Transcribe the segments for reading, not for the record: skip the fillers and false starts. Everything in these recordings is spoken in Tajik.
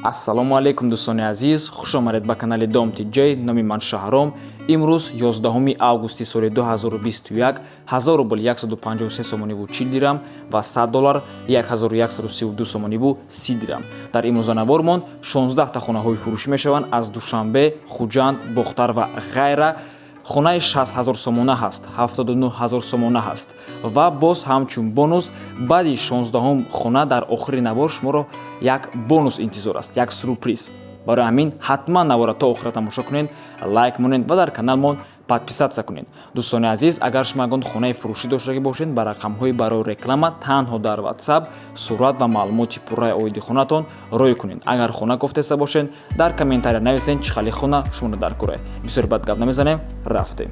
ассалому алейкум дӯстони азиз, хушомадед ба канали Dom TJ. Номи ман Шаҳром. Имрӯз 11 августи соли 2021 1000 рубл 153 сомониву 40 дирам ва $100 1132 сомониву 30 дирам. Дар имрӯзанавормон 16 та хонаҳои фурӯшӣ мешаванд аз Душанбе, Хуҷанд, Бохтар ва ғайра. Хонаи 60 000 сомона ҳаст, 79 000 сомона ҳаст ва боз ҳамчун бонус баъди 16 хона дар охири навор шуморо як бонус интизор аст, як сюрприз. барои ҳамин ҳатман навора то охира тамошо кунед, лайк монед ва дар каналмон подписатсия кунед. дӯстони азиз, агар шумо ягон хонаи фурӯшӣ доштагӣ бошед, ба рақамҳои барои реклама танҳо дар WhatsApp сурат ва маълумоти пурраи оиди хонатон рой кунед. Агар хона гуфтеста бошед, дар комментария нависед чӣ хали хона шуморо дар кора. бисёр бад гап намезанем, рафтем.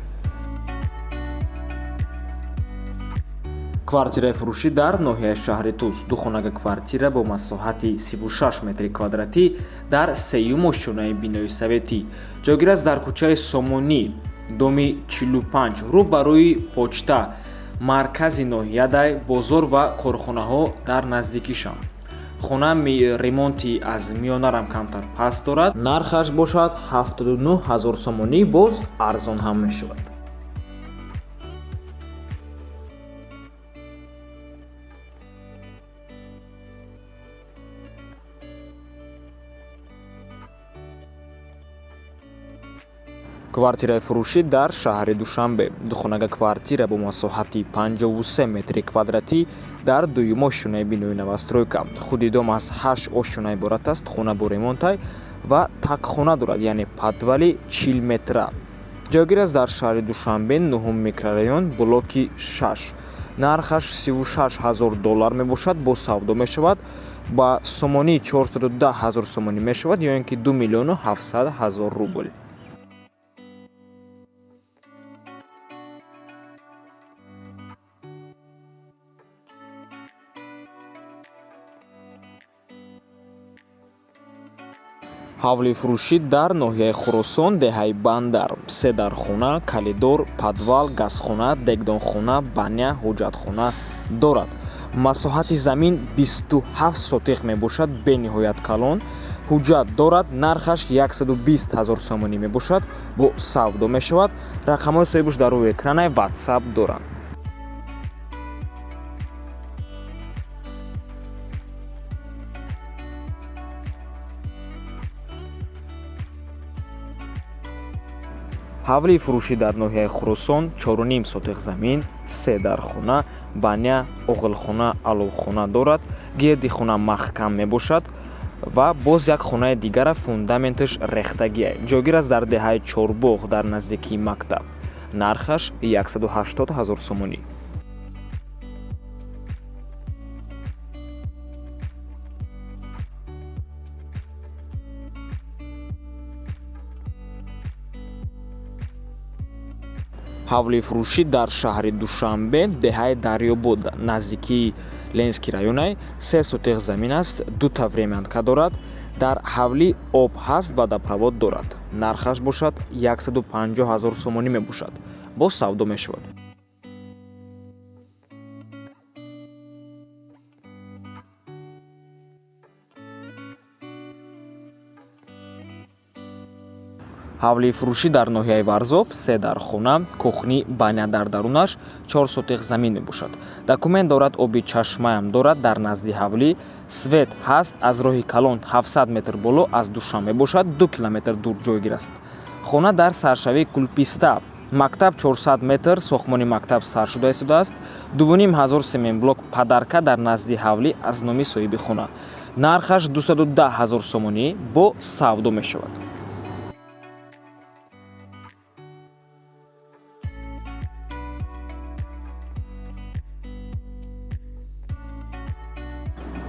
квартираи фурӯшӣ дар ноҳияи шаҳри Туз. Духонага квартира бо масоҳати 36 метри квадратӣ дар сеюм ошчонаи бинои советӣ. ҷойгир аст дар кӯчаи Сомонӣ, доми 45, рӯ ба рӯи почта, маркази ноҳиядай, бозор ва корхонаҳо дар наздикишам. хона ремонти аз миёнарам камтар паст дорад. нархаш бошад 79 000 сомонӣ, боз арзон ҳам мешавад. квартираи фурӯшӣ дар шаҳри Душанбе. Духонага квартира бо масоҳати 53 метри квадратӣ дар дуюм ошчонаи бинои новостройка. худи дом аз 8 ошчона иборат аст. хона бо ремонтай ва такхона дорад, яъне подвали 40 метра. ҷойгир аст дар шаҳри Душанбе, 9 микрорайон, блоки 6. нархаш $36,000 мебошад, бо савдо мешавад. ба сомонӣ 410 000 сомонӣ мешавад, ё ин ки 2 700 000 рубл. ҳавли фурӯшӣ дар ноҳияи Хӯросон, деҳаи Бандар. 3 дархона, калидор, подвал, газхона, дегдонхона, баня, ҳоҷатхона дорад. масоҳати замин 27 сотиқ мебошад, бениҳоят калон. ҳуҷҷат дорад. нархаш 120 000 сомонӣ мебошад, бо савдо мешавад. рақамҳои соҳибаш дар рӯи экранаи WhatsApp доранд. ҳавли фурӯшӣ дар ноҳияи Хӯросон, 4.5 сотиқ замин, 3 дархона, баня, оғилхона, аловхона дорад. гирди хона маҳкам мебошад ва боз як хонаи дигара фундаменташ рехтагия. ҷойгир аст дар деҳаи Чорбоғ дар наздикии мактаб. нархаш 180 000 сомонӣ. ҳавли фурӯшӣ дар шаҳри Душанбе, деҳаи Дарёбод наздикии Ленский районай, 3 сотиқ замин аст, 2 времянка дорад. дар ҳавлӣ об ҳаст ва водопровод дорад. нархаш бошад 150 000 сомонӣ мебошад, бо савдо мешавад. ҳавли фурӯшӣ дар ноҳияи Варзоб, 3 дархона, кухни, баня дар дарунаш, 4 сотиқ замин мебошад. документ дорад, оби чашмаам дорад. дар назди ҳавлӣ свет ҳаст. аз роҳи калон 700 метр боло аз Душанбе бошад, 2 километр дур ҷойгир аст. хона дар саршавии Кулписта. мактаб 400 метр, сохтмони мактаб саршуда истодааст. 2500 семенблок падарка дар назди ҳавлӣ аз номи соҳиби хона. нархаш 210 000 сомонӣ, бо савдо мешавад.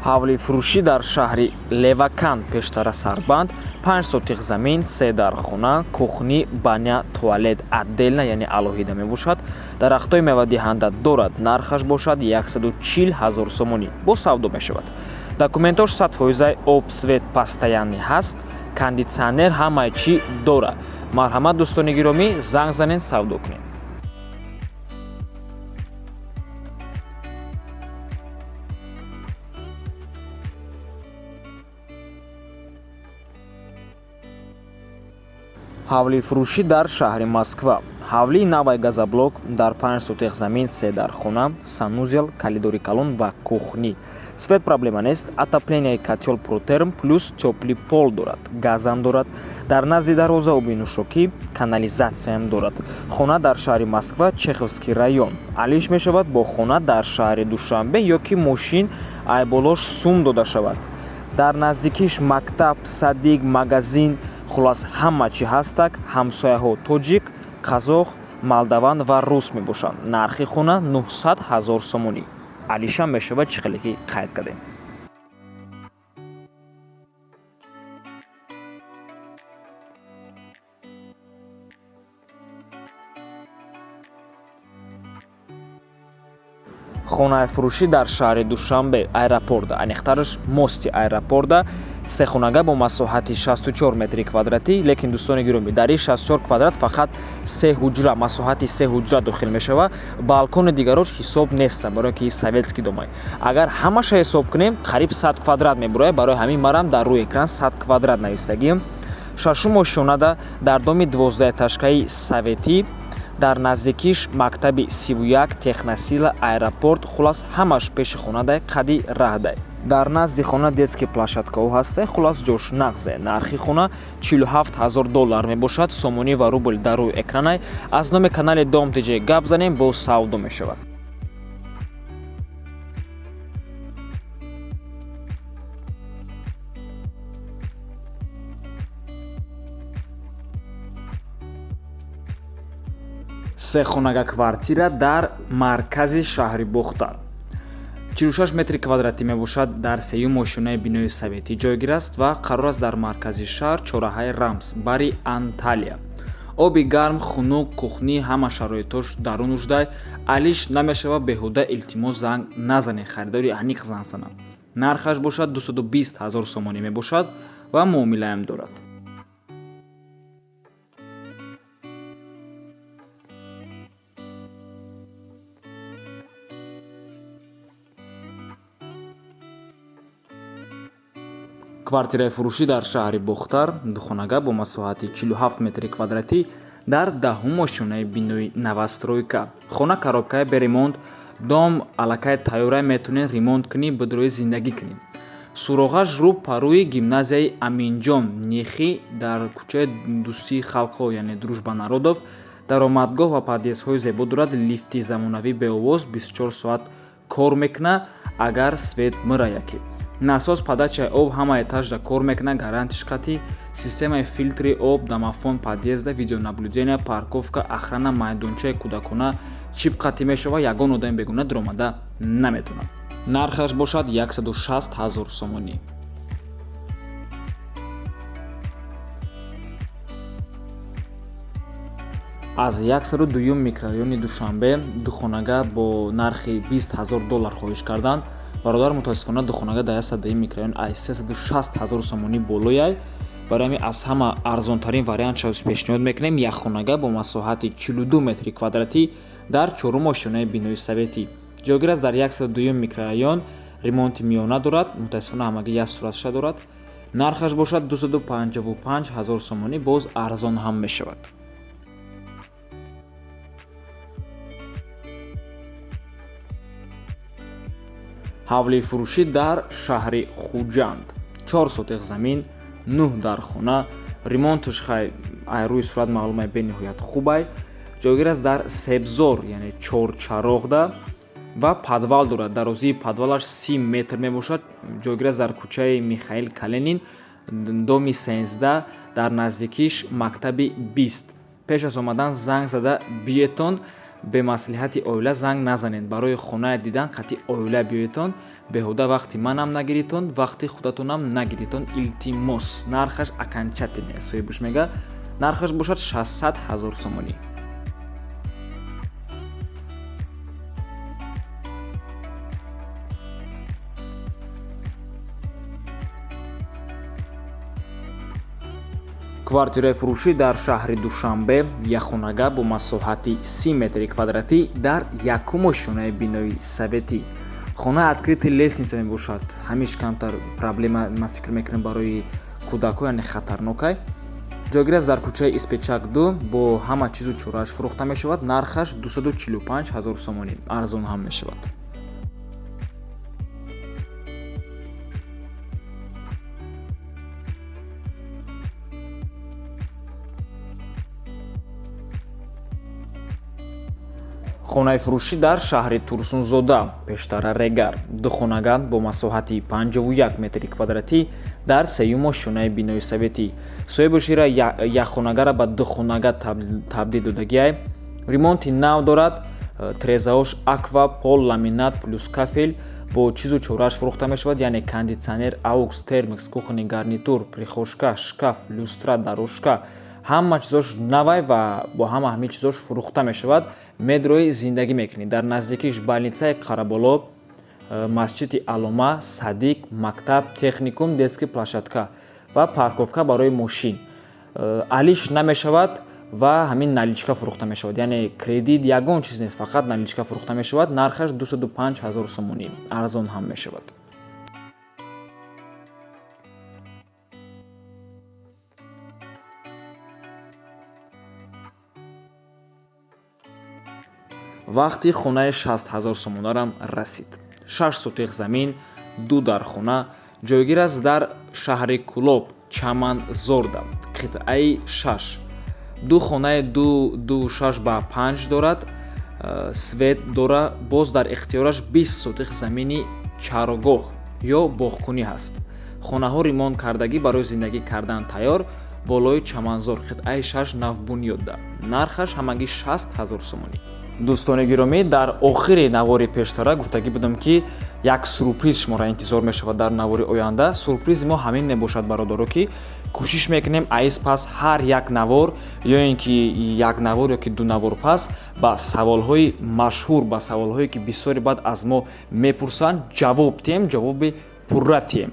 ҳавли фурӯшӣ дар шаҳри Левакан, пештара Сарбанд, 5 сотиқ замин, 3 дархона, кухни, баня, туалет отдельно, яъне алоҳида мебошад. дарахтои мевадиҳанда дорад. нархаш бошад 140 000 сомонӣ, бо савдо мешавад. документош 100% об, свет постоянӣ ҳаст. кондитсионер ҳамаи чӣ дора. марҳамат дӯстони гиромӣ, занг занен, савдо кунед. ҳавлӣ фурӯшӣ дар шаҳри Москва. ҳавлии навай газоблок дар 5 сутиқ замин, 3 дар хона, санузел, калидори калон ва кухнӣ. Свет проблема нест. Отопленияи котел протерм плюс тёплий пол дорад. Газам дорад. Дар назди дароза оби нӯшокӣ, канализатсияам дорад. Хона дар шаҳри Москва, Чеховский район. Алиш мешавад бо хона дар шаҳри Душанбе ё ки мошин айболош сум дода шавад. Дар наздикиш мактаб, садик, магазин, хулос ҳама чӣ ҳастак. Ҳамсояҳо тоҷик, қазоқ, молдаван ва рус мебошанд. Нархи хона 900 000 сомонӣ. Алишам мешавад чӣ хеле ки қайд кардем. хонаи фурӯшӣ дар шаҳри Душанбе, аэропорда, айниқтараш мости аэропорда, сехонага бо масоҳати 64 метри квадратӣ, лекин дӯстони гиромӣ, дар ин 64 квадрат фақат 3 ҳуҷра, масоҳати 3 ҳуҷра дохил мешава. Балкони дигарош ҳисоб нестанд, барои ки советский домай. Агар ҳамаша ҳисоб кунем, қариб 100 квадрат мебурояд. Барои ҳамин марам дар рӯи экран 100 квадрат навистагием. Шашум ошонада дар доми 12 этажкаи советӣ, дар наздикиш мактаби 31, техносила, аэропорт, хулос ҳамаш пеши хонадай қади раҳдай. Дар назди хона детский площадкаҳо ҳастай, хулос ҷош нағзе. Нархи хона $47 000 мебошад. Сомонӣ ва рубл дар рӯи экранай. Аз номи канали Dom TJ гап занем, бо савдо мешавад. сехонага квартира дар маркази шаҳри Бухтар. 46 метри квадратӣ мебошад. Дар сеюм ошинаи бинои советӣ ҷойгир аст ва қарор аст дар маркази шаҳр, чораҳаи Рамс, бари Анталия. оби гарм, хунук, кухнӣ, ҳама шароитош дарун уждай. алиш намешава беҳуда илтимос занг назанед, харидори аниқ занг занам. нархаш бошад 220 000 сомонӣ мебошад ва муомилаам дорад. квартираи фурӯшӣ дар шаҳри Бухтар, духонага бо масоҳати 47 метри квадратӣ дар 10-ум ошинаи бинои новостройка. Хона коробкаи беремонт, дом аллакай тайёра, метавонем ремонт кунем, бидрои зиндагӣ кунем. суроғаш рӯ парӯи гимназияи Аминҷон Нехӣ дар кӯчаи Дӯстии халқҳо, яъне Дружба народов, даромадгоҳ ва подъездҳои зебо дорад. Лифти замонавӣ беовоз 24 соат кор мекунад агар свет мыра яке. насос подачаи об ҳама этажда кор мекунад, гарантиш қатъӣ. системаи филтри об, домофон подъезда, видеонаблюдения, парковка, охрана, майдончаи кӯдакона чип қатъӣ мешава. ягон одами бегуна диромада наметавонад. нархаш бошад 160 000 сомонӣ. аз 102 микрорайони Душанбе духонага бо нархи $20 000 хоҳиш кардан. бародар мутаассифона духонага дар 102 микрорайон аз 360 000 сомонӣ болояй. барои ҳамин аз ҳама арзонтарин вариант шавис пешниҳод мекунем. якхонага бо масоҳати 42 метри квадратӣ дар 4-ум ошинаи бинои советӣ ҷойгир аст. дар 102 микрорайон ремонти миёна дорад. мутаассифона ҳамагӣ як суратша дорад. нархаш бошад 255 000 сомонӣ, боз арзон ҳам мешавад. ҳавлии фурӯшӣ дар шаҳри Хуҷанд. 4 сотиқ замин, 9 дар хона. ремонташ хай рӯи сурат маълумай бениҳоят хубай. ҷойгир аст дар себзор, яъне чорчароғда ва подвал дорад. дарозии подвалаш 30 метр мебошад. ҷойгир аст дар кӯчаи Михаил Калинин, доми 13, дар наздикиш мактаби 20. пеш аз омадан занг зада биетон. бемаслиҳати оила занг назанед. барои хонае дидан қатъи оила биёедтон. беҳуда вақти манам нагиритон, вақти худатонам нагиритон. илтимос. нархаш аканчатине соҳибуш мега. нархаш бошад 600 000 сомонӣ. квартираи фурӯшӣ дар шаҳри Душанбе, якхонага бо масоҳати 30 метри квадратӣ дар 1-ум ошинаи бинои советӣ. хона откритый лестница мебошад. ҳамиш камтар проблема ман фикр мекунам барои кӯдакҳо, яъне хатарнокай. ҷойгир аст дар кӯчаи Испечак 2 бо ҳама чизу чорааш фурӯхта мешавад. Нархаш 245 000 сомонӣ, арзон ҳам мешавад. хонаи фурӯшӣ дар шаҳри Турсунзода, пештара Регар, духонага бо масоҳати 51 метри квадратӣ дар сеюмо шонаи бинои советӣ. Соҳибушира якхонагара ба духонага табдил додагиай. Ремонти нав дорад. трезаош аква, пол, ламинат плюс кафел бо чизу чорааш фурӯхта мешавад, яъне кондитсионер, аукс, термикс, кухонный гарнитур, прихожка, шкаф, люстра, дорожка, ҳама чизош навай ва бо ҳамаи чизош фурӯхта мешавад. медрои зиндагӣ мекунӣ. Дар наздикиш больницаи Қараболо, масҷиди Алома, садик, мактаб, техникум, детский площадка ва парковка барои мошин. алиш намешавад ва ҳамин наличка фурӯхта мешавад, яъне кредит ягон чиз нест, фақат наличка фурӯхта мешавад. Нархаш 205 000 сомонӣ, арзон ҳам мешавад. вақти хонаи 60 000 сомонарам расид. 6 сотиқ замин, 2 дар хона, ҷойгир аст дар шаҳри Кӯлоб, Чаманзорда, қитъаи 6. ду хонаи 2.6x5 дорад, свет дора. боз дар ихтиёраш 20 сотиқ замини чарогоҳ ё боғкунӣ ҳаст. хонаҳо ремонт кардагӣ барои зиндагӣ кардан тайёр. болои Чаманзор, қитъаи 6, навбунёдда. нархаш ҳамагӣ 60 000 сомонӣ. дӯстони гиромӣ, дар охири навори пештара гуфтагӣ будам ки як сюрприз шуморо интизор мешавад дар навори оянда. Сюрпризи мо ҳамин мебошад, бародаро, ки кӯшиш мекунем айз пас ҳар як навор ё ин ки як навор ё ки ду навор пас ба саволҳои машҳур, ба саволҳое ки бисёри баъд аз мо мепурсанд ҷавоб диҳем, ҷавоби пурра диҳем.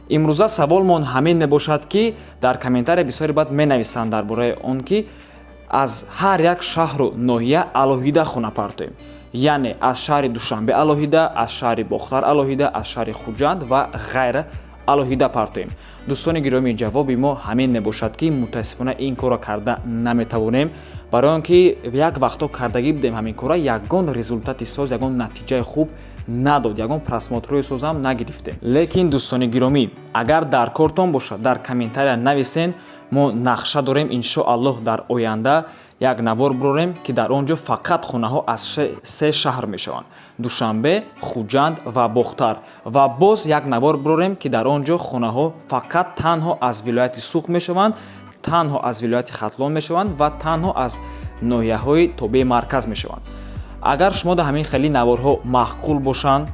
имрӯза саволмон ҳамин мебошад ки дар комментария бисёри баъд менависанд дар бораи он ки аз ҳар як шаҳру ноҳия алоҳида хона партоем, яъне аз шаҳри Душанбе алоҳида, аз шаҳри Бохтар алоҳида, аз шаҳри Хуҷанд ва ғайра алоҳида партоем. дӯстони гиромӣ, ҷавоби мо ҳамин мебошад ки мутаассифона ин корро карда наметавонем, барои он ки як вақтҳо кардагӣ будем ҳамин корро, ягон результати соз, ягон натиҷаи хуб надод, ягон просмотрҳои созам нагирифтем. лекин дӯстони гиромӣ, агар дар кортон бошад, дар комментария нависен. мо нақша дорем иншоаллоҳ дар оянда як навор бурорем ки дар он ҷо фақат хонаҳо аз се шаҳр мешаванд: Душанбе, Хуҷанд ва Бохтар. ва боз як навор бурорем ки дар он ҷо хонаҳо фақат танҳо аз вилояти Суғд мешаванд, танҳо аз вилояти Хатлон мешаванд ва танҳо аз ноҳияҳои тобеи марказ мешаванд. агар шумо да ҳамин хели наворҳо маъқул бошанд,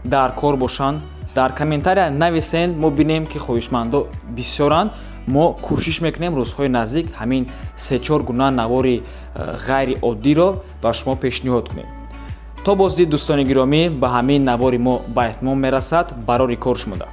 дар кор бошанд, дар комментария нависен, мо бинем ки хоҳишмандо бисёранд. мо кӯшиш мекунем рӯзҳои наздик ҳамин 3-4 гуна навори ғайриоддиро ба шумо пешниҳод кунем. то боздид дӯстони гиромӣ, ба ҳамин навори мо ба этмом мерасад. барори кор шумода.